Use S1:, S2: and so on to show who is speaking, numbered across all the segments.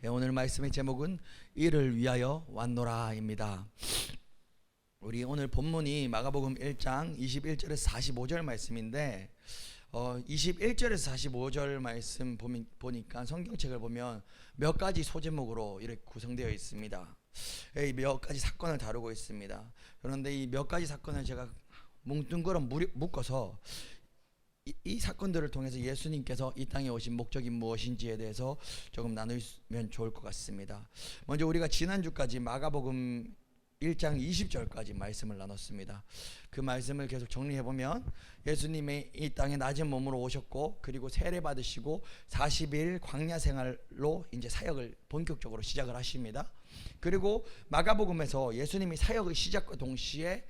S1: 오늘 말씀의 제목은 이를 위하여 왔노라입니다. 우리 오늘 본문이 마가복음 1장 21절에서 45절 말씀인데 21절에서 45절 말씀 보니까 성경책을 보면 몇 가지 소제목으로 이렇게 구성되어 있습니다. 몇 가지 사건을 다루고 있습니다. 그런데 이 몇 가지 사건을 제가 뭉뚱그려 묶어서 이 사건들을 통해서 예수님께서 이 땅에 오신 목적이 무엇인지에 대해서 조금 나누면 좋을 것 같습니다. 먼저 우리가 지난주까지 마가복음 1장 20절까지 말씀을 나눴습니다. 그 말씀을 계속 정리해보면 예수님이 이 땅에 낮은 몸으로 오셨고, 그리고 세례 받으시고 40일 광야 생활로 이제 사역을 본격적으로 시작을 하십니다. 그리고 마가복음에서 예수님이 사역의 시작과 동시에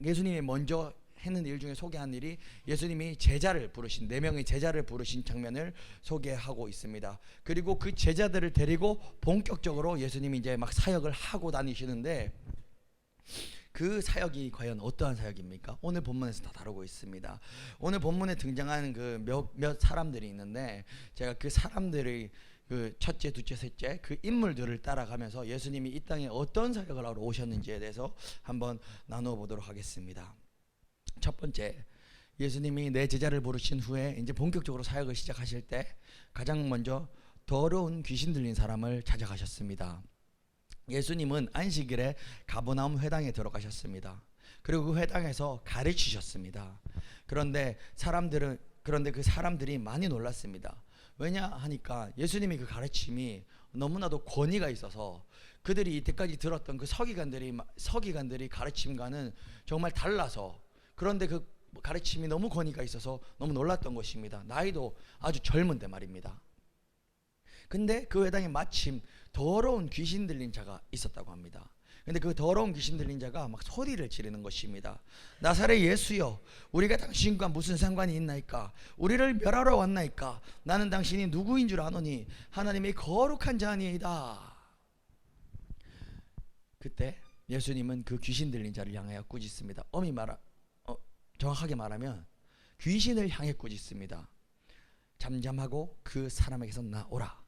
S1: 예수님이 먼저 했는 일 중에 소개한 일이 예수님이 제자를 부르신 4명의 제자를 부르신 장면을 소개하고 있습니다. 그리고 그 제자들을 데리고 본격적으로 예수님이 이제 막 사역을 하고 다니시는데, 그 사역이 과연 어떠한 사역입니까? 오늘 본문에서 다 다루고 있습니다. 오늘 본문에 등장하는 그 몇 사람들이 있는데, 제가 그 사람들의 그 첫째, 둘째, 셋째 그 인물들을 따라가면서 예수님이 이 땅에 어떤 사역을 하러 오셨는지에 대해서 한번 나누어 보도록 하겠습니다. 첫 번째, 예수님이 내 제자를 부르신 후에 이제 본격적으로 사역을 시작하실 때 가장 먼저 더러운 귀신 들린 사람을 찾아가셨습니다. 예수님은 안식일에 가버나움 회당에 들어가셨습니다. 그리고 그 회당에서 가르치셨습니다. 그런데 그 사람들이 많이 놀랐습니다. 왜냐 하니까 예수님이 그 가르침이 너무나도 권위가 있어서 그들이 이때까지 들었던 그 서기관들이 가르침과는 정말 달라서, 그런데 그 가르침이 너무 권위가 있어서 너무 놀랐던 것입니다. 나이도 아주 젊은데 말입니다. 근데 그 회당에 마침 더러운 귀신 들린 자가 있었다고 합니다. 근데 그 더러운 귀신 들린 자가 막 소리를 지르는 것입니다. 나사렛 예수여, 우리가 당신과 무슨 상관이 있나이까? 우리를 멸하러 왔나이까? 나는 당신이 누구인 줄 아노니 하나님의 거룩한 자 아니이다. 그때 예수님은 그 귀신 들린 자를 향하여 꾸짖습니다. 정확하게 말하면 귀신을 향해 꾸짖습니다. 잠잠하고 그 사람에게서 나오라.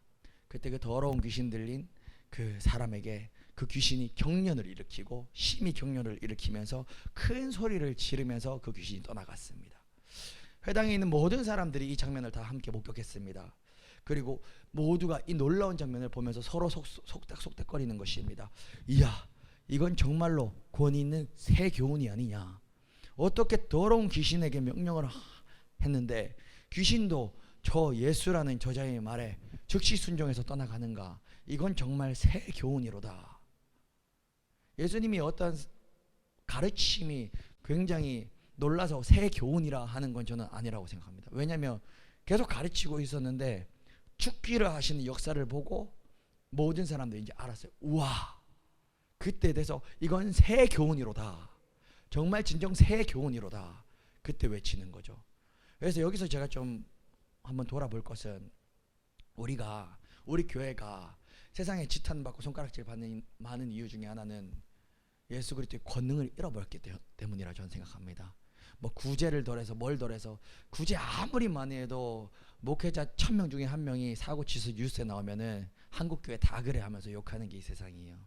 S1: 그때 그 더러운 귀신 들린 그 사람에게 그 귀신이 경련을 일으키고 심히 경련을 일으키면서 큰 소리를 지르면서 그 귀신이 떠나갔습니다. 회당에 있는 모든 사람들이 이 장면을 다 함께 목격했습니다. 그리고 모두가 이 놀라운 장면을 보면서 서로 속닥속닥거리는 것입니다. 이야, 이건 정말로 권위 있는 새 교훈이 아니냐. 어떻게 더러운 귀신에게 명령을 했는데 귀신도 저 예수라는 저자의 말에 즉시 순종해서 떠나가는가. 이건 정말 새 교훈이로다. 예수님이 어떤 가르침이 굉장히 놀라서 새 교훈이라 하는 건 저는 아니라고 생각합니다. 왜냐하면 계속 가르치고 있었는데 죽기를 하시는 역사를 보고 모든 사람들이 이제 알았어요. 우와, 그때 돼서 이건 새 교훈이로다. 정말 진정 새 교훈이로다. 그때 외치는 거죠. 그래서 여기서 제가 좀 한번 돌아볼 것은, 우리 교회가 세상에 지탄받고 손가락질 받는 많은 이유 중에 하나는 예수 그리스도의 권능을 잃어버렸기 때문이라 저는 생각합니다. 뭐 구제를 덜해서 뭘 덜해서 구제 아무리 많이 해도 목회자 1000명 중에 1명이 사고 치서 뉴스에 나오면은 한국 교회 다 그래 하면서 욕하는 게 이 세상이에요.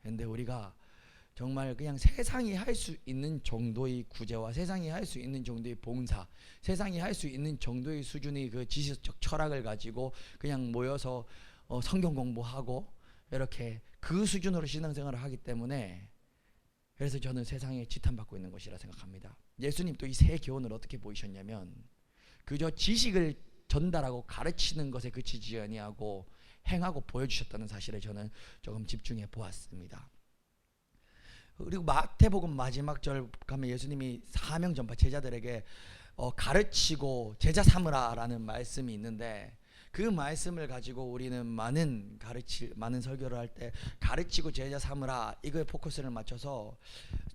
S1: 근데 우리가 정말 그냥 세상이 할 수 있는 정도의 구제와 세상이 할 수 있는 정도의 봉사, 세상이 할 수 있는 정도의 수준의 그 지식적 철학을 가지고 그냥 모여서 성경 공부하고 이렇게 그 수준으로 신앙생활을 하기 때문에, 그래서 저는 세상에 지탄받고 있는 것이라 생각합니다. 예수님 또 이 새 교훈을 어떻게 보이셨냐면, 그저 지식을 전달하고 가르치는 것에 그치지 아니하고 행하고 보여주셨다는 사실에 저는 조금 집중해 보았습니다. 그리고 마태복음 마지막 절 가면 예수님이 사명 전파 제자들에게 가르치고 제자 삼으라라는 말씀이 있는데, 그 말씀을 가지고 우리는 많은 설교를 할 때 가르치고 제자 삼으라 이거에 포커스를 맞춰서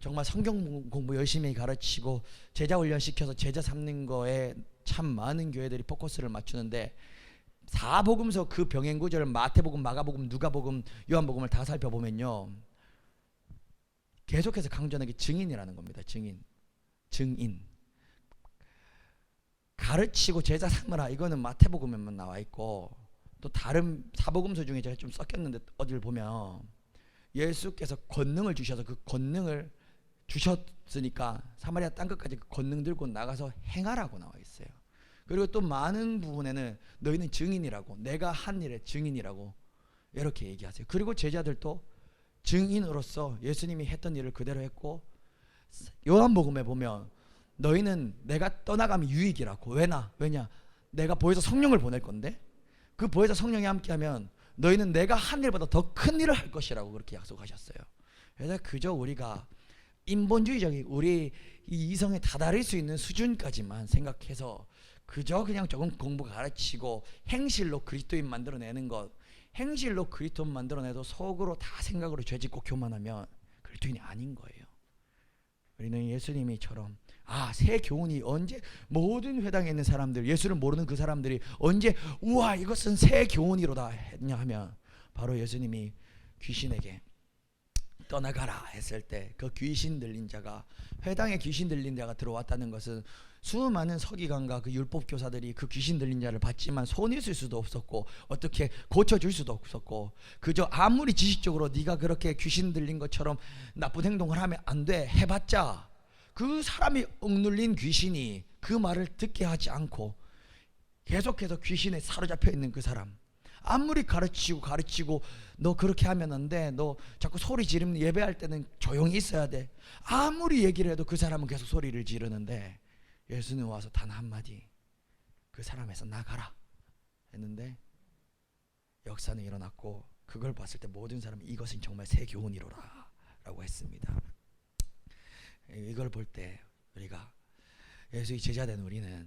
S1: 정말 성경 공부 열심히 가르치고 제자 훈련 시켜서 제자 삼는 거에 참 많은 교회들이 포커스를 맞추는데, 사복음서 그 병행 구절을 마태복음, 마가복음, 누가복음, 요한복음을 다 살펴보면요, 계속해서 강조하는 게 증인이라는 겁니다. 증인. 가르치고 제자 삼으라 이거는 마태복음에만 나와 있고, 또 다른 사복음서 중에 제가 좀 섞였는데 어디를 보면 예수께서 권능을 주셔서 그 권능을 주셨으니까 사마리아 땅끝까지 그 권능 들고 나가서 행하라고 나와 있어요. 그리고 또 많은 부분에는 너희는 증인이라고, 내가 한 일의 증인이라고 이렇게 얘기하세요. 그리고 제자들도 증인으로서 예수님이 했던 일을 그대로 했고, 요한복음에 보면 너희는 내가 떠나가면 유익이라고. 왜냐? 내가 보혜사 성령을 보낼 건데 그 보혜사 성령이 함께하면 너희는 내가 한 일보다 더 큰 일을 할 것이라고 그렇게 약속하셨어요. 그래서 그저 우리가 인본주의적인 우리 이 이성에 다다를 수 있는 수준까지만 생각해서 그저 그냥 조금 공부 가르치고 행실로 그리스도인 만들어내는 것, 행실로 그리스도인 만들어내도 속으로 다 생각으로 죄짓고 교만하면 그리스도인이 아닌 거예요. 우리는 예수님이처럼 새 교훈이 언제, 모든 회당에 있는 사람들, 예수를 모르는 그 사람들이 언제 우와 이것은 새 교훈이로다 했냐 하면 바로 예수님이 귀신에게 떠나가라 했을 때 그 귀신 들린 자가, 회당에 귀신 들린 자가 들어왔다는 것은 수많은 서기관과 그 율법 교사들이 그 귀신 들린 자를 봤지만 손이 쓸 수도 없었고 어떻게 고쳐줄 수도 없었고, 그저 아무리 지식적으로 네가 그렇게 귀신 들린 것처럼 나쁜 행동을 하면 안 돼 해봤자 그 사람이 억눌린 귀신이 그 말을 듣게 하지 않고 계속해서 귀신에 사로잡혀 있는 그 사람, 아무리 가르치고 너 그렇게 하면 안 돼, 너 자꾸 소리 지르면 예배할 때는 조용히 있어야 돼, 아무리 얘기를 해도 그 사람은 계속 소리를 지르는데 예수는 와서 단 한마디 그 사람에서 나가라 했는데 역사는 일어났고, 그걸 봤을 때 모든 사람이 이것은 정말 새 교훈이로라 라고 했습니다. 이걸 볼 때 우리가 예수의 제자된 우리는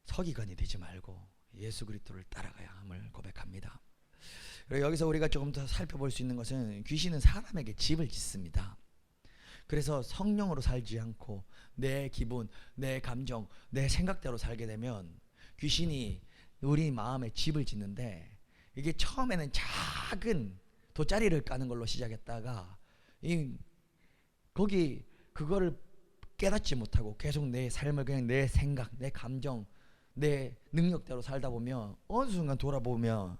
S1: 서기관이 되지 말고 예수 그리스도를 따라가야 함을 고백합니다. 그리고 여기서 우리가 조금 더 살펴볼 수 있는 것은 귀신은 사람에게 집을 짓습니다. 그래서 성령으로 살지 않고 내 기분, 내 감정, 내 생각대로 살게 되면 귀신이 우리 마음에 집을 짓는데, 이게 처음에는 작은 돗자리를 까는 걸로 시작했다가 거기 그거를 깨닫지 못하고 계속 내 삶을 그냥 내 생각, 내 감정, 내 능력대로 살다 보면 어느 순간 돌아보면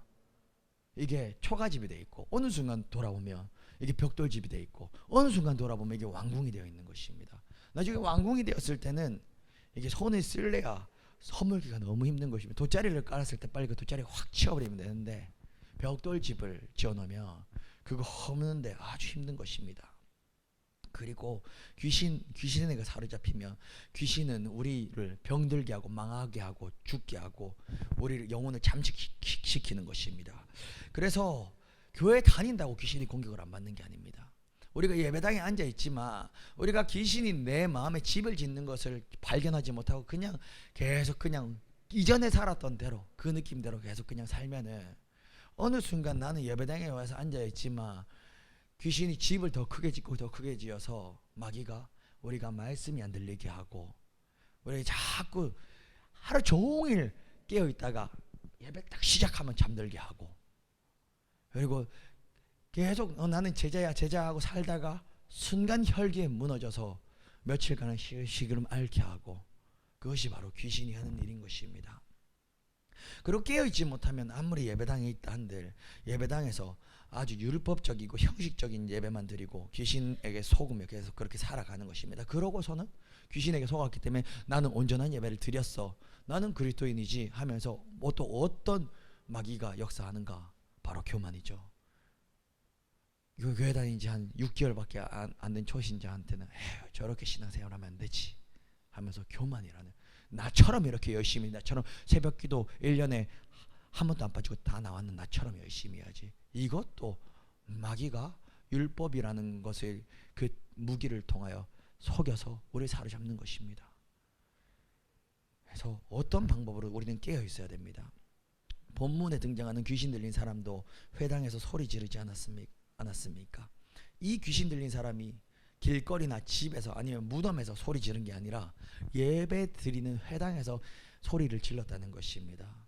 S1: 이게 초가집이 돼 있고, 어느 순간 돌아보면 이게 벽돌집이 돼 있고, 어느 순간 돌아보면 이게 왕궁이 되어 있는 것입니다. 나중에 왕궁이 되었을 때는 이게 손을 쓸래야 허물기가 너무 힘든 것입니다. 돗자리를 깔았을 때 빨리 그 돗자리 확 치워버리면 되는데 벽돌집을 지어놓으면 그거 허무는데 아주 힘든 것입니다. 그리고 귀신에게 사로잡히면 귀신은 우리를 병들게 하고 망하게 하고 죽게 하고 우리를 영혼을 잠식시키는 것입니다. 그래서 교회 다닌다고 귀신이 공격을 안 받는 게 아닙니다. 우리가 예배당에 앉아 있지만 우리가 귀신이 내 마음에 집을 짓는 것을 발견하지 못하고 그냥 계속 그냥 이전에 살았던 대로 그 느낌대로 계속 그냥 살면은 어느 순간 나는 예배당에 와서 앉아 있지만 귀신이 집을 더 크게 짓고 더 크게 지어서 마귀가 우리가 말씀이 안 들리게 하고 우리 자꾸 하루 종일 깨어 있다가 예배 딱 시작하면 잠들게 하고, 그리고 계속 나는 제자야 하고 살다가 순간 혈기에 무너져서 며칠간은 시기름 앓게 하고, 그것이 바로 귀신이 하는 일인 것입니다. 그리고 깨어있지 못하면 아무리 예배당에 있다 한들 예배당에서 아주 율법적이고 형식적인 예배만 드리고 귀신에게 속으며 계속 그렇게 살아가는 것입니다. 그러고서는 귀신에게 속았기 때문에 나는 온전한 예배를 드렸어, 나는 그리스도인이지 하면서 또 어떤 마귀가 역사하는가? 바로 교만이죠. 교회 다닌 지 한 6개월밖에 안 된 초신자한테는 저렇게 신앙생활하면 안 되지 하면서 교만이라는, 나처럼 이렇게 열심히, 나처럼 새벽기도 1년에 한 번도 안 빠지고 다 나왔는 나처럼 열심히 해야지. 이것도 마귀가 율법이라는 것을 그 무기를 통하여 속여서 우리를 사로잡는 것입니다. 그래서 어떤 방법으로 우리는 깨어 있어야 됩니다. 본문에 등장하는 귀신 들린 사람도 회당에서 소리 지르지 않았습니까? 이 귀신 들린 사람이 길거리나 집에서 아니면 무덤에서 소리 지른 게 아니라 예배 드리는 회당에서 소리를 질렀다는 것입니다.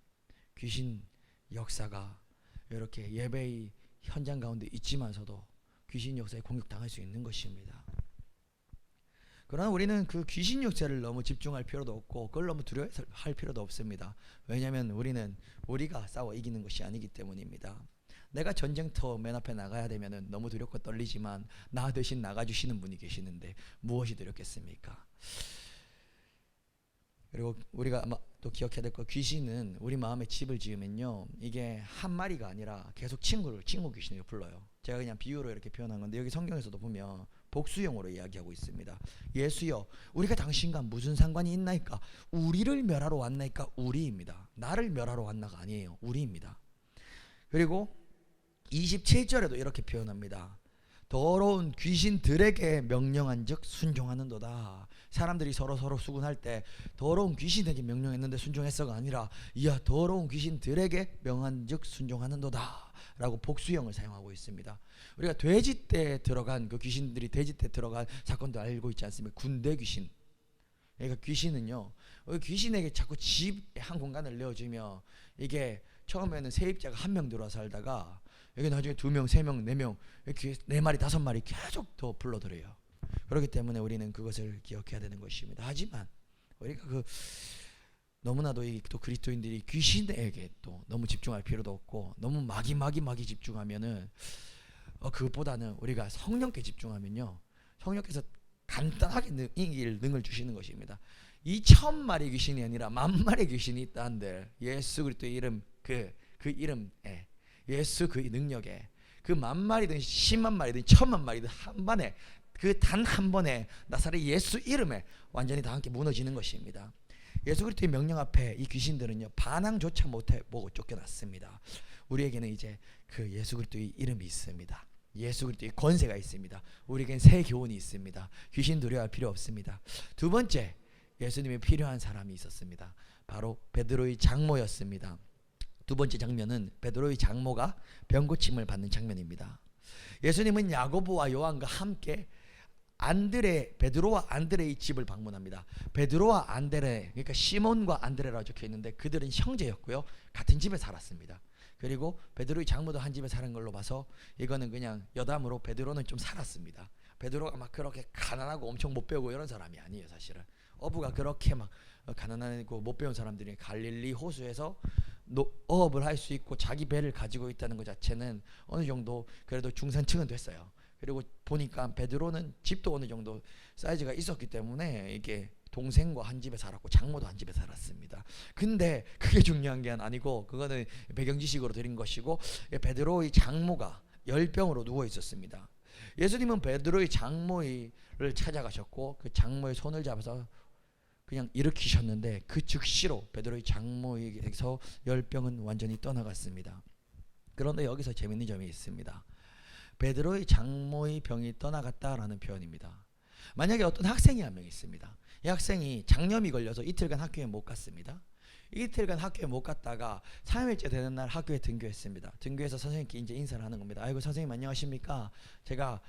S1: 귀신 역사가 이렇게 예배의 현장 가운데 있지만서도 귀신 역사에 공격당할 수 있는 것입니다. 그러나 우리는 그 귀신 역사를 너무 집중할 필요도 없고 그걸 너무 두려워할 필요도 없습니다. 왜냐하면 우리가 싸워 이기는 것이 아니기 때문입니다. 내가 전쟁터 맨 앞에 나가야 되면은 너무 두렵고 떨리지만 나 대신 나가주시는 분이 계시는데 무엇이 두렵겠습니까? 그리고 우리가 아마 또 기억해야 될 거, 귀신은 우리 마음에 집을 지으면요, 이게 한 마리가 아니라 계속 친구 귀신을 불러요. 제가 그냥 비유로 이렇게 표현한 건데, 여기 성경에서도 보면 복수형으로 이야기하고 있습니다. 예수여, 우리가 당신과 무슨 상관이 있나이까? 우리를 멸하러 왔나이까? 우리입니다. 나를 멸하러 왔나가 아니에요. 우리입니다. 그리고 27절에도 이렇게 표현합니다. 더러운 귀신들에게 명령한즉 순종하는도다. 사람들이 서로 수군할 때 더러운 귀신에게 명령했는데 순종했어가 아니라 이야 더러운 귀신들에게 명한즉 순종하는도다 라고 복수형을 사용하고 있습니다. 우리가 돼지 때 들어간 그 귀신들이 돼지 때 들어간 사건도 알고 있지 않습니까? 군대 귀신. 그러니까 귀신은요, 귀신에게 자꾸 집 한 공간을 내어주며, 이게 처음에는 세입자가 한 명 들어와 살다가 여기 나중에 2명, 3명, 4명, 이렇게 4마리, 5마리 계속 더 불러들여요. 그렇기 때문에 우리는 그것을 기억해야 되는 것입니다. 하지만 우리가 너무나도 또 그리스도인들이 귀신에게 또 너무 집중할 필요도 없고, 너무 마기 집중하면은 그것보다는 우리가 성령께 집중하면요, 성령께서 간단하게 이길 능을 주시는 것입니다. 2,000마리 귀신이 아니라 10,000마리 귀신이 있다 한들 예수 그리스도의 이름, 그 이름에, 예수 그 능력에, 그 10,000마리든 100,000마리든 1,000,000마리든 한 번에, 그 단 한 번에 나사렛 예수 이름에 완전히 다 함께 무너지는 것입니다. 예수 그리스도의 명령 앞에 이 귀신들은요 반항조차 못해보고 쫓겨났습니다. 우리에게는 이제 그 예수 그리스도의 이름이 있습니다. 예수 그리스도의 권세가 있습니다. 우리에겐 새 교훈이 있습니다. 귀신 두려워할 필요 없습니다. 두 번째, 예수님이 필요한 사람이 있었습니다. 바로 베드로의 장모였습니다. 두 번째 장면은 베드로의 장모가 병고침을 받는 장면입니다. 예수님은 야고보와 요한과 함께 베드로와 안드레의 집을 방문합니다. 베드로와 안드레, 그러니까 시몬과 안드레라고 적혀 있는데 그들은 형제였고요, 같은 집에 살았습니다. 그리고 베드로의 장모도 한 집에 사는 걸로 봐서 이거는 그냥 여담으로 베드로는 좀 살았습니다. 베드로가 막 그렇게 가난하고 엄청 못 배우고 이런 사람이 아니에요. 사실은 어부가 그렇게 막 가난하고 못 배운 사람들이 갈릴리 호수에서 어업을 할 수 있고 자기 배를 가지고 있다는 것 자체는 어느 정도 그래도 중산층은 됐어요. 그리고 보니까 베드로는 집도 어느 정도 사이즈가 있었기 때문에 이게 동생과 한 집에 살았고 장모도 한 집에 살았습니다. 근데 그게 중요한 게 아니고, 그거는 배경 지식으로 드린 것이고, 베드로의 장모가 열병으로 누워 있었습니다. 예수님은 베드로의 장모를 찾아가셨고 그 장모의 손을 잡아서 그냥 일으키셨는데 그 즉시로 베드로의 장모에게서 열병은 완전히 떠나갔습니다. 그런데 여기서 재밌는 점이 있습니다. 베드로의 장모의 병이 떠나갔다라는 표현입니다. 만약에 어떤 학생이 한 명 있습니다. 이 학생이 장염이 걸려서 이틀간 학교에 못 갔습니다. 이틀간 학교에 못 갔다가 3일째 되는 날 학교에 등교했습니다. 등교해서 선생님께 이제 인사를 하는 겁니다. 아이고 선생님 안녕하십니까? 제가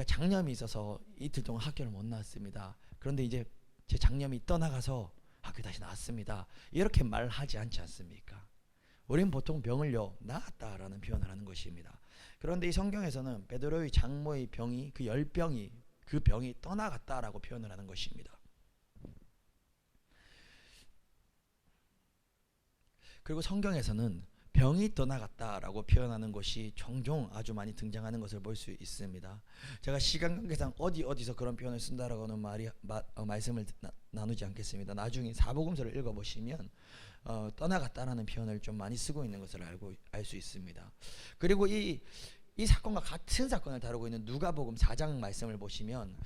S1: 장염이 있어서 이틀 동안 학교를 못 나왔습니다. 그런데 이제 제 장염이 떠나가서 학교 다시 나왔습니다. 이렇게 말하지 않지 않습니까? 우리는 보통 병을요 나았다라는 표현을 하는 것입니다. 그런데 이 성경에서는 베드로의 장모의 병이, 그 열병이, 그 병이 떠나갔다라고 표현을 하는 것입니다. 그리고 성경에서는 병이 떠나갔다라고 표현하는 것이 종종 아주 많이 등장하는 것을 볼 수 있습니다. 제가 시간 관계상 어디서 그런 표현을 쓴다라고는 말씀을 나누지 않겠습니다. 나중에 사복음서를 읽어보시면 떠나갔다라는 표현을 좀 많이 쓰고 있는 것을 알 수 있습니다. 그리고 이 사건과 같은 사건을 다루고 있는 누가복음 4장 말씀을 보시면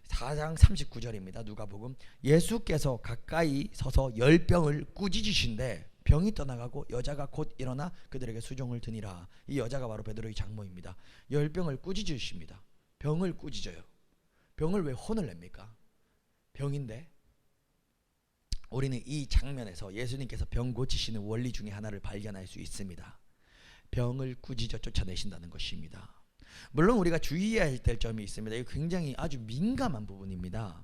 S1: 4장 39절입니다. 누가복음, 예수께서 가까이 서서 열병을 꾸짖으신데 병이 떠나가고 여자가 곧 일어나 그들에게 수종을 드니라. 이 여자가 바로 베드로의 장모입니다. 열병을 꾸짖으십니다. 병을 꾸짖어요. 병을 왜 혼을 냅니까? 병인데. 우리는 이 장면에서 예수님께서 병 고치시는 원리 중에 하나를 발견할 수 있습니다. 병을 꾸짖어 쫓아내신다는 것입니다. 물론 우리가 주의해야 될 점이 있습니다. 이거 굉장히 아주 민감한 부분입니다.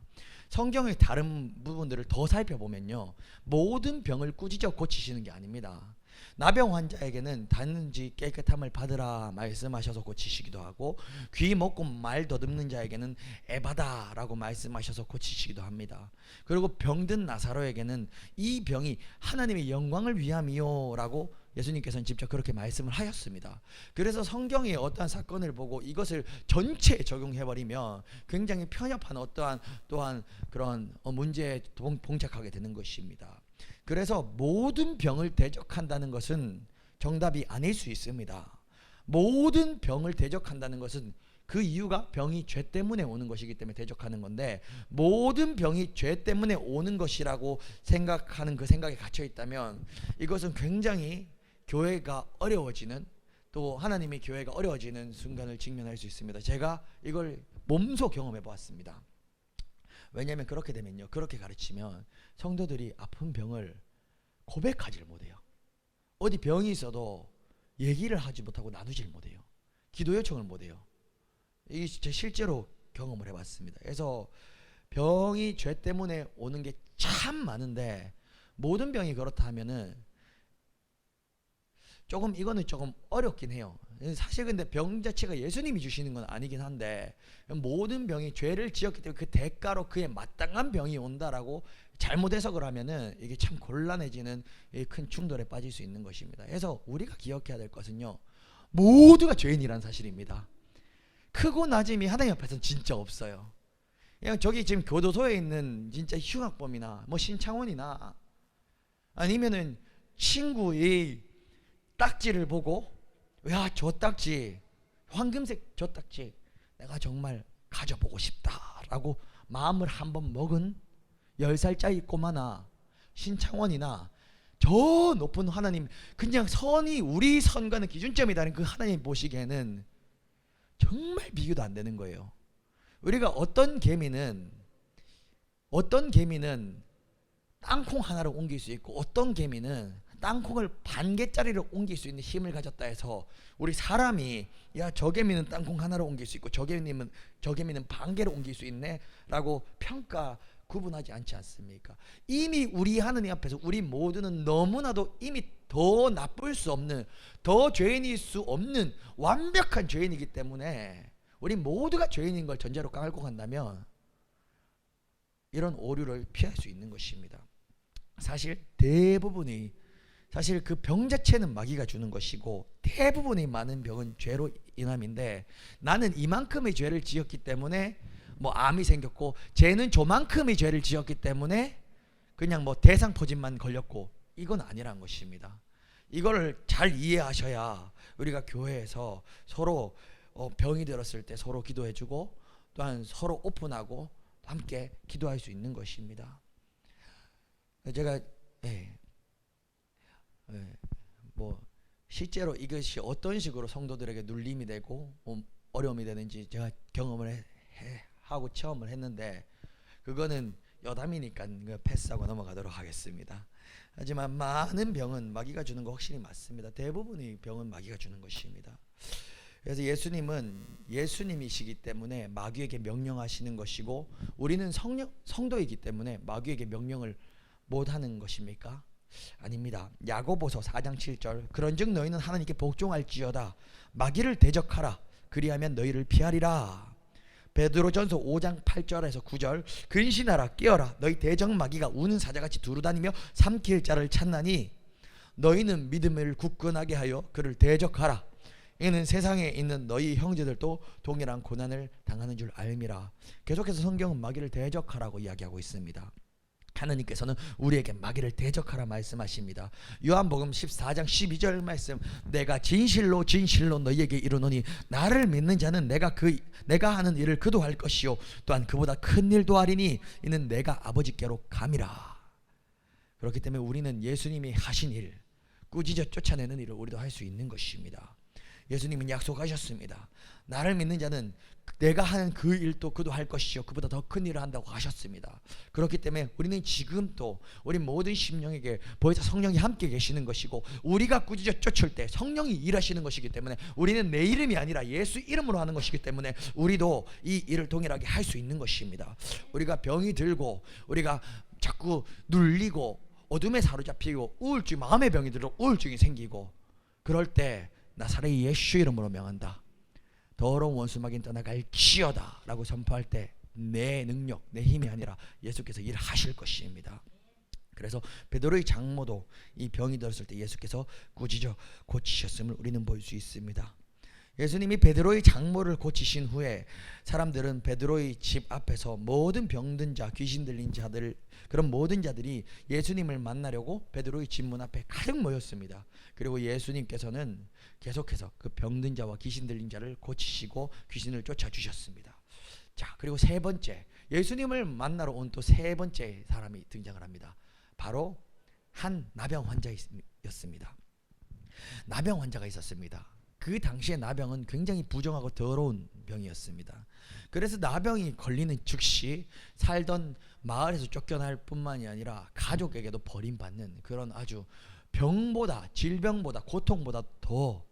S1: 성경의 다른 부분들을 더 살펴보면요, 모든 병을 꾸짖어 고치시는 게 아닙니다. 나병 환자에게는 단지 깨끗함을 받으라 말씀하셔서 고치시기도 하고, 귀 먹고 말 더듬는 자에게는 에바다라고 말씀하셔서 고치시기도 합니다. 그리고 병든 나사로에게는 이 병이 하나님의 영광을 위함이요 라고 예수님께서는 직접 그렇게 말씀을 하셨습니다. 그래서 성경의 어떠한 사건을 보고 이것을 전체에 적용해버리면 굉장히 편협한 어떠한 또한 그런 문제에 봉착하게 되는 것입니다. 그래서 모든 병을 대적한다는 것은 정답이 아닐 수 있습니다. 모든 병을 대적한다는 것은 그 이유가 병이 죄 때문에 오는 것이기 때문에 대적하는 건데, 모든 병이 죄 때문에 오는 것이라고 생각하는 그 생각에 갇혀 있다면 이것은 굉장히 교회가 어려워지는, 또 하나님의 교회가 어려워지는 순간을 직면할 수 있습니다. 제가 이걸 몸소 경험해 보았습니다. 왜냐하면 그렇게 되면요, 그렇게 가르치면 성도들이 아픈 병을 고백하지를 못해요. 어디 병이 있어도 얘기를 하지 못하고 나누질 못해요. 기도 요청을 못해요. 이게 제 실제로 경험을 해봤습니다. 그래서 병이 죄 때문에 오는 게 참 많은데, 모든 병이 그렇다 하면은 이거는 조금 어렵긴 해요. 사실 근데 병 자체가 예수님이 주시는 건 아니긴 한데, 모든 병이 죄를 지었기 때문에 그 대가로 그에 마땅한 병이 온다라고 잘못 해석을 하면은 이게 참 곤란해지는 큰 충돌에 빠질 수 있는 것입니다. 그래서 우리가 기억해야 될 것은요, 모두가 죄인이라는 사실입니다. 크고 낮음이 하나님 앞에서는 진짜 없어요. 그냥 저기 지금 교도소에 있는 진짜 흉악범이나 뭐 신창원이나 아니면은 친구의 딱지를 보고, 야, 저 딱지, 황금색 저 딱지 내가 정말 가져보고 싶다라고 마음을 한번 먹은 10살짜리 꼬마나 신창원이나 저 높은 하나님, 그냥 선이 우리 선과는 기준점이 다른 그 하나님 보시기에는 정말 비교도 안 되는 거예요. 우리가 어떤 개미는 땅콩 하나를 옮길 수 있고, 어떤 개미는 땅콩을 반 개짜리를 옮길 수 있는 힘을 가졌다 해서 우리 사람이, 야, 저 개미는 땅콩 하나를 옮길 수 있고 저 개미는 반 개를 옮길 수 있네 라고 구분하지 않지 않습니까? 이미 우리 하느님 앞에서 우리 모두는 너무나도 이미 더 나쁠 수 없는, 더 죄인일 수 없는 완벽한 죄인이기 때문에, 우리 모두가 죄인인 걸 전제로 깔고 간다면 이런 오류를 피할 수 있는 것입니다. 사실 그 병 자체는 마귀가 주는 것이고, 대부분의 많은 병은 죄로 인함인데, 나는 이만큼의 죄를 지었기 때문에 뭐 암이 생겼고, 쟤는 저만큼의 죄를 지었기 때문에 그냥 뭐 대상포진만 걸렸고, 이건 아니란 것입니다. 이걸 잘 이해하셔야 우리가 교회에서 서로 병이 들었을 때 서로 기도해주고, 또한 서로 오픈하고 함께 기도할 수 있는 것입니다. 제가 뭐 실제로 이것이 어떤 식으로 성도들에게 눌림이 되고 어려움이 되는지 제가 경험을 하고 체험을 했는데, 그거는 여담이니까 패스하고 넘어가도록 하겠습니다. 하지만 많은 병은 마귀가 주는 거 확실히 맞습니다. 대부분의 병은 마귀가 주는 것입니다. 그래서 예수님은 예수님이시기 때문에 마귀에게 명령하시는 것이고, 우리는 성도이기 때문에 마귀에게 명령을 못하는 것입니까? 아닙니다. 야고보서 4장 7절, 그런즉 너희는 하나님께 복종할지어다 마귀를 대적하라 그리하면 너희를 피하리라. 베드로전서 5장 8절에서 9절, 근신하라 깨어라 너희 대적 마귀가 우는 사자같이 두루다니며 삼킬 자를 찾나니 너희는 믿음을 굳건하게 하여 그를 대적하라. 이는 세상에 있는 너희 형제들도 동일한 고난을 당하는 줄 알미라. 계속해서 성경은 마귀를 대적하라고 이야기하고 있습니다. 하나님께서는 우리에게 마귀를 대적하라 말씀하십니다. 요한복음 14장 12절 말씀, 내가 진실로 너희에게 이르노니 나를 믿는 자는 내가 하는 일을 그도 할 것이요 또한 그보다 큰 일도 하리니 이는 내가 아버지께로 감이라. 그렇기 때문에 우리는 예수님이 하신 일, 꾸짖어 쫓아내는 일을 우리도 할 수 있는 것입니다. 예수님은 약속하셨습니다. 나를 믿는 자는 내가 하는 그 일도 그도 할 것이요 그보다 더 큰 일을 한다고 하셨습니다. 그렇기 때문에 우리는 지금도 우리 모든 심령에게 보혜사 성령이 함께 계시는 것이고, 우리가 꾸짖어 쫓을 때 성령이 일하시는 것이기 때문에, 우리는 내 이름이 아니라 예수 이름으로 하는 것이기 때문에 우리도 이 일을 동일하게 할 수 있는 것입니다. 우리가 병이 들고 우리가 자꾸 눌리고 어둠에 사로잡히고 우울증, 마음의 병이 들어 우울증이 생기고 그럴 때 나사렛 예수 이름으로 명한다. 더러운 원수 마귀는 떠나갈지어다 라고 선포할 때 내 능력, 내 힘이 아니라 예수께서 일하실 것입니다. 그래서 베드로의 장모도 이 병이 들었을 때 예수께서 꾸짖어 고치셨음을 우리는 볼 수 있습니다. 예수님이 베드로의 장모를 고치신 후에 사람들은 베드로의 집 앞에서 모든 병든 자, 귀신 들린 자들, 그런 모든 자들이 예수님을 만나려고 베드로의 집 문 앞에 가득 모였습니다. 그리고 예수님께서는 계속해서 그 병든 자와 귀신 들린 자를 고치시고 귀신을 쫓아주셨습니다. 자, 그리고 세 번째, 예수님을 만나러 온 또 세 번째 사람이 등장을 합니다. 바로 한 나병 환자였습니다. 나병 환자가 있었습니다. 그 당시에 나병은 굉장히 부정하고 더러운 병이었습니다. 그래서 나병이 걸리는 즉시 살던 마을에서 쫓겨날 뿐만이 아니라 가족에게도 버림받는 그런 아주 병보다, 질병보다, 고통보다 더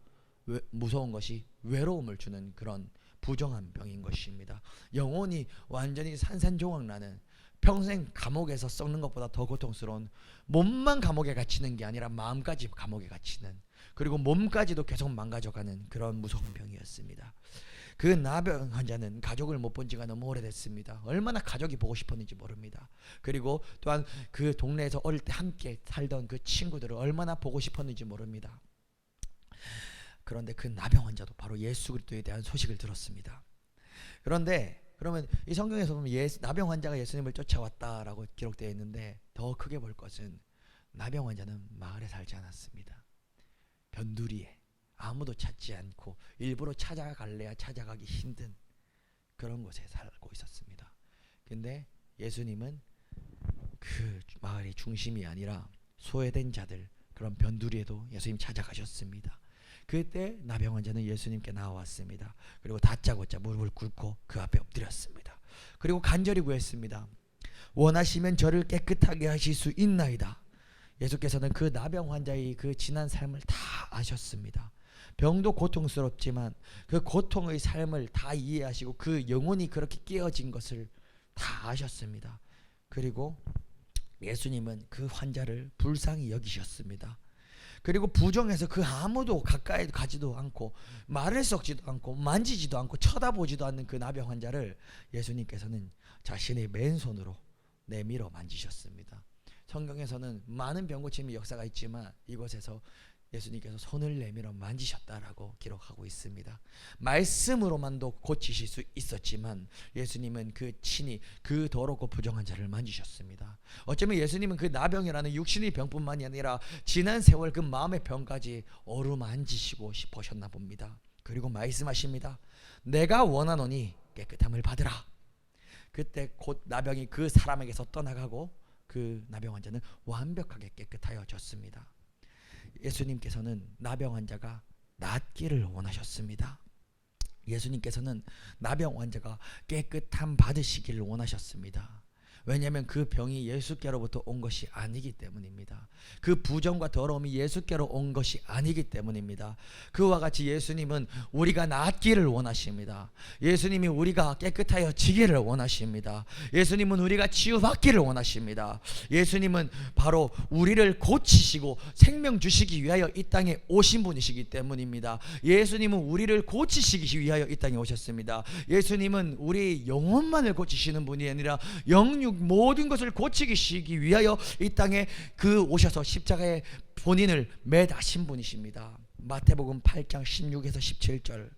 S1: 무서운 것이 외로움을 주는 그런 부정한 병인 것입니다. 영혼이 완전히 산산조각나는, 평생 감옥에서 썩는 것보다 더 고통스러운, 몸만 감옥에 갇히는 게 아니라 마음까지 감옥에 갇히는, 그리고 몸까지도 계속 망가져가는 그런 무서운 병이었습니다. 그 나병 환자는 가족을 못 본 지가 너무 오래됐습니다. 얼마나 가족이 보고 싶었는지 모릅니다. 그리고 또한 그 동네에서 어릴 때 함께 살던 그 친구들을 얼마나 보고 싶었는지 모릅니다. 그런데 그 나병 환자도 바로 예수 그리스도에 대한 소식을 들었습니다. 그런데 그러면 이 성경에서 보면 나병 환자가 예수님을 쫓아왔다라고 기록되어 있는데, 더 크게 볼 것은 나병 환자는 마을에 살지 않았습니다. 변두리에 아무도 찾지 않고 일부러 찾아갈래야 찾아가기 힘든 그런 곳에 살고 있었습니다. 근데 예수님은 그 마을의 중심이 아니라 소외된 자들, 그런 변두리에도 예수님 찾아가셨습니다. 그때 나병 환자는 예수님께 나왔습니다. 그리고 다짜고짜 무릎을 꿇고 그 앞에 엎드렸습니다. 그리고 간절히 구했습니다. 원하시면 저를 깨끗하게 하실 수 있나이다. 예수께서는 그 나병 환자의 그 지난 삶을 다 아셨습니다. 병도 고통스럽지만 그 고통의 삶을 다 이해하시고 그 영혼이 그렇게 깨어진 것을 다 아셨습니다. 그리고 예수님은 그 환자를 불쌍히 여기셨습니다. 그리고 부정해서 그 아무도 가까이 가지도 않고 말을 섞지도 않고 만지지도 않고 쳐다보지도 않는 그 나병 환자를 예수님께서는 자신의 맨손으로 내밀어 만지셨습니다. 성경에서는 많은 병고침의 역사가 있지만 이곳에서 예수님께서 손을 내밀어 만지셨다라고 기록하고 있습니다. 말씀으로만도 고치실 수 있었지만 예수님은 그 친히 그 더럽고 부정한 자를 만지셨습니다. 어쩌면 예수님은 그 나병이라는 육신의 병뿐만이 아니라 지난 세월 그 마음의 병까지 어루만지시고 싶으셨나 봅니다. 그리고 말씀하십니다. 내가 원하노니 깨끗함을 받으라. 그때 곧 나병이 그 사람에게서 떠나가고 그 나병 환자는 완벽하게 깨끗하여졌습니다. 예수님께서는 나병 환자가 낫기를 원하셨습니다. 예수님께서는 나병 환자가 깨끗함 받으시기를 원하셨습니다. 왜냐하면 그 병이 예수께로부터 온 것이 아니기 때문입니다. 그 부정과 더러움이 예수께로 온 것이 아니기 때문입니다. 그와 같이 예수님은 우리가 낫기를 원하십니다. 예수님이 우리가 깨끗하여지기를 원하십니다. 예수님은 우리가 치유받기를 원하십니다. 예수님은 바로 우리를 고치시고 생명 주시기 위하여 이 땅에 오신 분이시기 때문입니다. 예수님은 우리를 고치시기 위하여 이 땅에 오셨습니다. 예수님은 우리 영혼만을 고치시는 분이 아니라 영육 모든 것을 고치시기 위하여 이 땅에 그 오셔서 십자가에 본인을 매다신 분이십니다. 마태복음 8장 16에서 17절.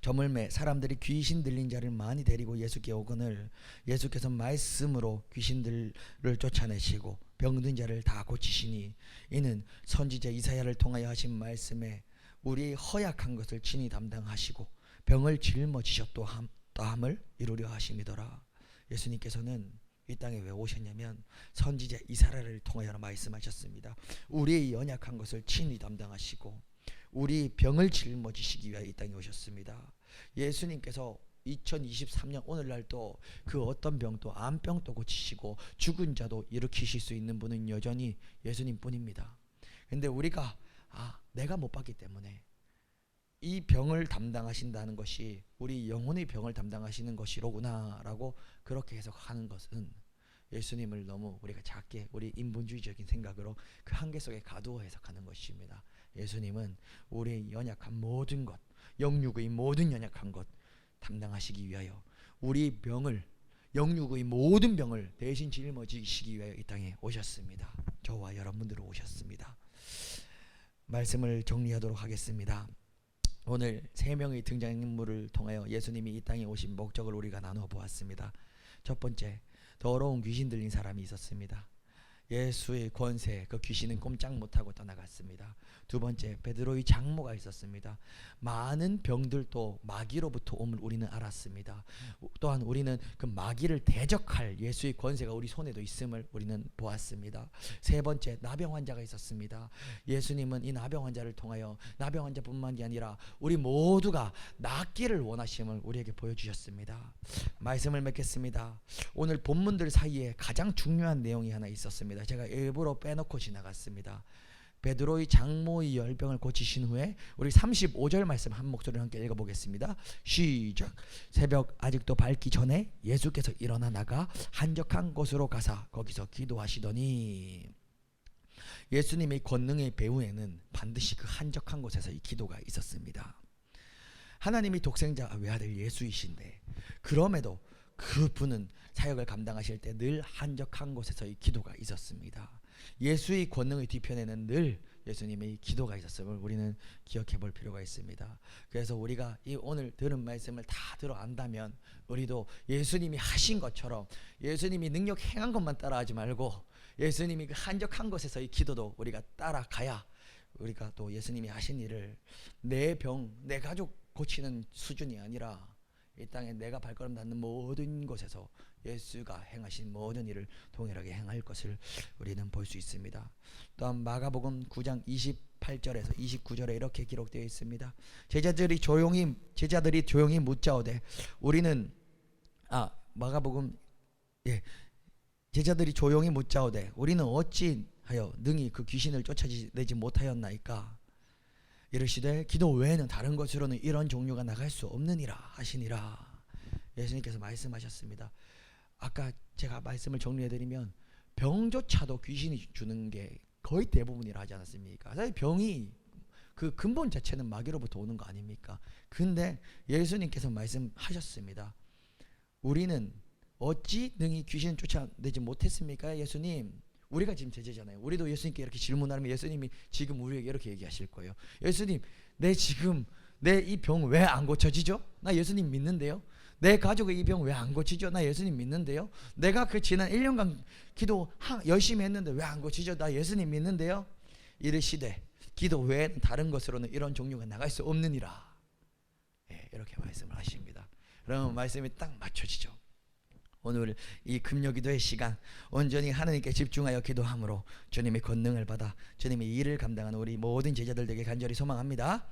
S1: 저물매 사람들이 귀신 들린 자를 많이 데리고 예수께 오거늘 예수께서 말씀으로 귀신들을 쫓아내시고 병든 자를 다 고치시니 이는 선지자 이사야를 통하여 하신 말씀에 우리의 허약한 것을 친히 담당하시고 병을 짊어지셨도함을 이루려 하심이더라. 예수님께서는 이 땅에 왜 오셨냐면 선지자 이사야를 통하여 말씀하셨습니다. 우리의 연약한 것을 친히 담당하시고 우리 병을 짊어지시기 위하여 이 땅에 오셨습니다. 예수님께서 2023년 오늘날도 그 어떤 병도 암병도 고치시고 죽은 자도 일으키실 수 있는 분은 여전히 예수님 뿐입니다. 근데 우리가 내가 못 봤기 때문에 이 병을 담당하신다는 것이 우리 영혼의 병을 담당하시는 것이로구나 라고 그렇게 해석하는 것은 예수님을 너무 우리가 작게 우리 인본주의적인 생각으로 그 한계 속에 가두어 해석하는 것입니다. 예수님은 우리의 연약한 모든 것, 영육의 모든 연약한 것 담당하시기 위하여 우리 병을, 영육의 모든 병을 대신 짊어지시기 위하여 이 땅에 오셨습니다. 저와 여러분들 오셨습니다. 말씀을 정리하도록 하겠습니다. 오늘 세 명의 등장인물을 통하여 예수님이 이 땅에 오신 목적을 우리가 나누어 보았습니다. 첫 번째, 더러운 귀신 들린 사람이 있었습니다. 예수의 권세, 그 귀신은 꼼짝 못하고 떠나갔습니다. 두 번째, 베드로의 장모가 있었습니다. 많은 병들도 마귀로부터 옴을 우리는 알았습니다. 또한 우리는 그 마귀를 대적할 예수의 권세가 우리 손에도 있음을 우리는 보았습니다. 세 번째, 나병 환자가 있었습니다. 예수님은 이 나병 환자를 통하여 나병 환자뿐만이 아니라 우리 모두가 낫기를 원하심을 우리에게 보여주셨습니다. 말씀을 맺겠습니다. 오늘 본문들 사이에 가장 중요한 내용이 하나 있었습니다. 제가 일부러 빼놓고 지나갔습니다. 베드로의 장모의 열병을 고치신 후에 우리 35절 말씀 한 목소리로 함께 읽어보겠습니다. 시작. 새벽 아직도 밝기 전에 예수께서 일어나 나가 한적한 곳으로 가사 거기서 기도하시더니, 예수님의 권능의 배후에는 반드시 그 한적한 곳에서의 기도가 있었습니다. 하나님이 독생자 외아들 예수이신데 그럼에도 그분은 사역을 감당하실 때 늘 한적한 곳에서의 기도가 있었습니다. 예수의 권능의 뒤편에는 늘 예수님의 기도가 있었음을 우리는 기억해 볼 필요가 있습니다. 그래서 우리가 이 오늘 들은 말씀을 다 들어 안다면 우리도 예수님이 하신 것처럼 예수님이 능력 행한 것만 따라하지 말고 예수님이 그 한적한 곳에서의 기도도 우리가 따라가야 우리가 또 예수님이 하신 일을 내 병, 내 가족 고치는 수준이 아니라 이 땅에 내가 발걸음 닿는 모든 곳에서 예수가 행하신 모든 일을 동일하게 행할 것을 우리는 볼 수 있습니다. 또한 마가복음 9장 28절에서 29절에 이렇게 기록되어 있습니다. 제자들이 조용히 묻자오되 우리는 마가복음 제자들이 조용히 묻자오되 우리는 어찌하여 능히 그 귀신을 쫓아내지 못하였나이까? 이르시되 기도 외에는 다른 것으로는 이런 종류가 나갈 수 없느니라 하시니라. 예수님께서 말씀하셨습니다. 아까 제가 말씀을 정리해드리면 병조차도 귀신이 주는 게 거의 대부분이라 하지 않았습니까? 사실 병이 그 근본 자체는 마귀로부터 오는 거 아닙니까? 근데 예수님께서 말씀하셨습니다. 우리는 어찌 능히 귀신을 쫓아내지 못했습니까? 예수님, 우리가 지금 제자잖아요. 우리도 예수님께 이렇게 질문하면 예수님이 지금 우리에게 이렇게 얘기하실 거예요. 예수님, 내 이 병 왜 안 고쳐지죠? 나 예수님 믿는데요. 내 가족의 이 병 왜 안 고치죠? 나 예수님 믿는데요. 내가 그 지난 1년간 기도 열심히 했는데 왜 안 고치죠? 나 예수님 믿는데요. 이르시되 기도 외에는 다른 것으로는 이런 종류가 나갈 수 없느니라. 이렇게 말씀을 하십니다. 그러면 말씀이 딱 맞춰지죠. 오늘 이 금요기도의 시간 온전히 하나님께 집중하여 기도함으로 주님의 권능을 받아 주님의 일을 감당하는 우리 모든 제자들 되게 간절히 소망합니다.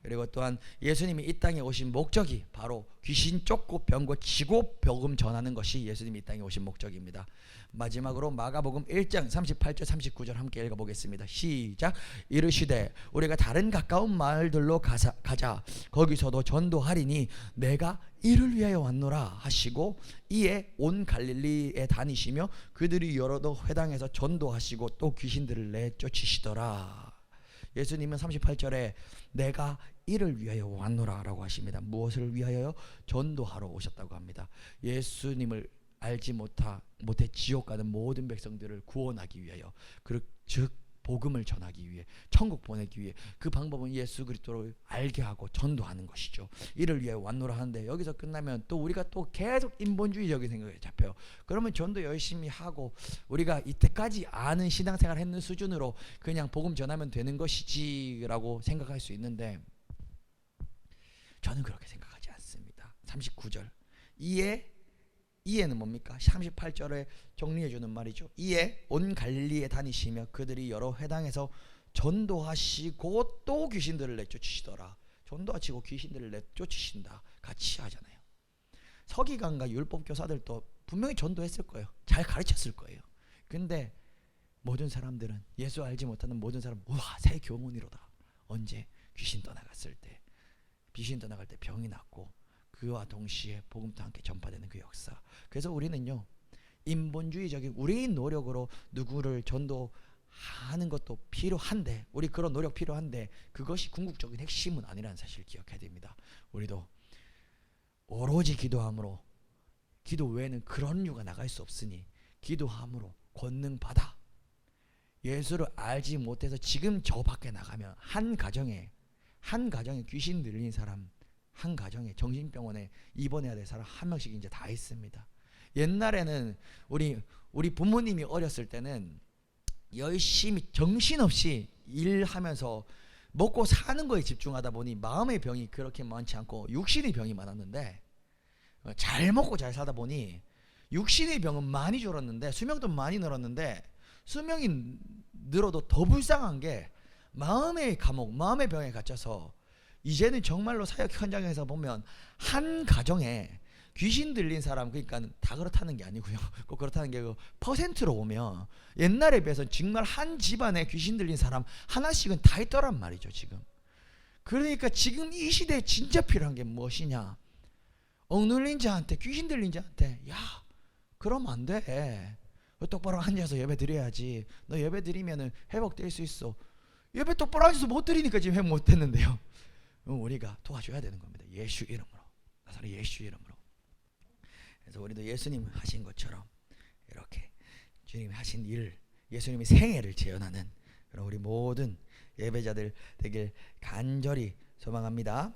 S1: 그리고 또한 예수님이 이 땅에 오신 목적이 바로 귀신 쫓고 병 고치고 복음 전하는 것이 예수님이 이 땅에 오신 목적입니다. 마지막으로 마가복음 1장 38절 39절 함께 읽어보겠습니다. 시작. 이르시되 우리가 다른 가까운 마을들로 가자. 거기서도 전도하리니 내가 이를 위하여 왔노라 하시고 이에 온 갈릴리에 다니시며 그들이 여러도 회당에서 전도하시고 또 귀신들을 내쫓으시더라. 예수님은 38절에 내가 이를 위하여 왔노라 라고 하십니다. 무엇을 위하여요? 전도하러 오셨다고 합니다. 예수님을 알지 못해 지옥 가는 모든 백성들을 구원하기 위하여, 즉 복음을 전하기 위해, 천국 보내기 위해, 그 방법은 예수 그리스도를 알게 하고 전도하는 것이죠. 이를 위해 왔노라 하는데 여기서 끝나면 또 우리가 또 계속 인본주의적인 생각에 잡혀요. 그러면 전도 열심히 하고 우리가 이때까지 아는 신앙생활 했는 수준으로 그냥 복음 전하면 되는 것이지 라고 생각할 수 있는데 저는 그렇게 생각하지 않습니다. 39절 이에는 뭡니까? 38절에 정리해주는 말이죠. 이에 온 갈릴리에 다니시며 그들이 여러 회당에서 전도하시고 또 귀신들을 내쫓으시더라. 전도하시고 귀신들을 내쫓으신다. 같이 하잖아요. 서기관과 율법교사들도 분명히 전도했을 거예요. 잘 가르쳤을 거예요. 근데 모든 사람들은, 예수 알지 못하는 모든 사람은 새 교훈이로다. 언제? 귀신 떠나갔을 때, 귀신 떠나갈 때 병이 낫고 그와 동시에 복음도 함께 전파되는 그 역사. 그래서 우리는요 인본주의적인 우리의 노력으로 누구를 전도하는 것도 필요한데, 우리 그런 노력 필요한데 그것이 궁극적인 핵심은 아니라는 사실을 기억해야 됩니다. 우리도 오로지 기도함으로, 기도 외에는 그런 이유가 나갈 수 없으니 기도함으로 권능 받아 예수를 알지 못해서 지금 저 밖에 나가면 한 가정에 귀신 들린 사람, 한 가정에 정신병원에 입원해야 될 사람 한 명씩 이제 다 있습니다. 옛날에는 우리 부모님이 어렸을 때는 열심히 정신없이 일하면서 먹고 사는 거에 집중하다 보니 마음의 병이 그렇게 많지 않고 육신의 병이 많았는데, 잘 먹고 잘 사다 보니 육신의 병은 많이 줄었는데 수명도 많이 늘었는데, 수명이 늘어도 더 불쌍한 게 마음의 감옥, 마음의 병에 갇혀서 이제는 정말로 사역 현장에서 보면 한 가정에 귀신 들린 사람, 그러니까 다 그렇다는 게 아니고요. 꼭 그렇다는 게 그 퍼센트로 보면 옛날에 비해서 정말 한 집안에 귀신 들린 사람 하나씩은 다 있더란 말이죠, 지금. 그러니까 지금 이 시대에 진짜 필요한 게 무엇이냐? 억눌린 자한테, 귀신 들린 자한테, 야, 그러면 안 돼. 똑바로 앉아서 예배 드려야지. 너 예배 드리면은 회복될 수 있어. 예배 똑바로 앉아서 못 드리니까 지금 회복 못 됐는데요. 우리가 도와줘야 되는 겁니다. 예수 이름으로. 나사렛 예수 이름으로. 그래서 우리도 예수님 하신 것처럼 이렇게 주님이 하신 일, 예수님의 생애를 재현하는 그런 우리 모든 예배자들 되길 간절히 소망합니다.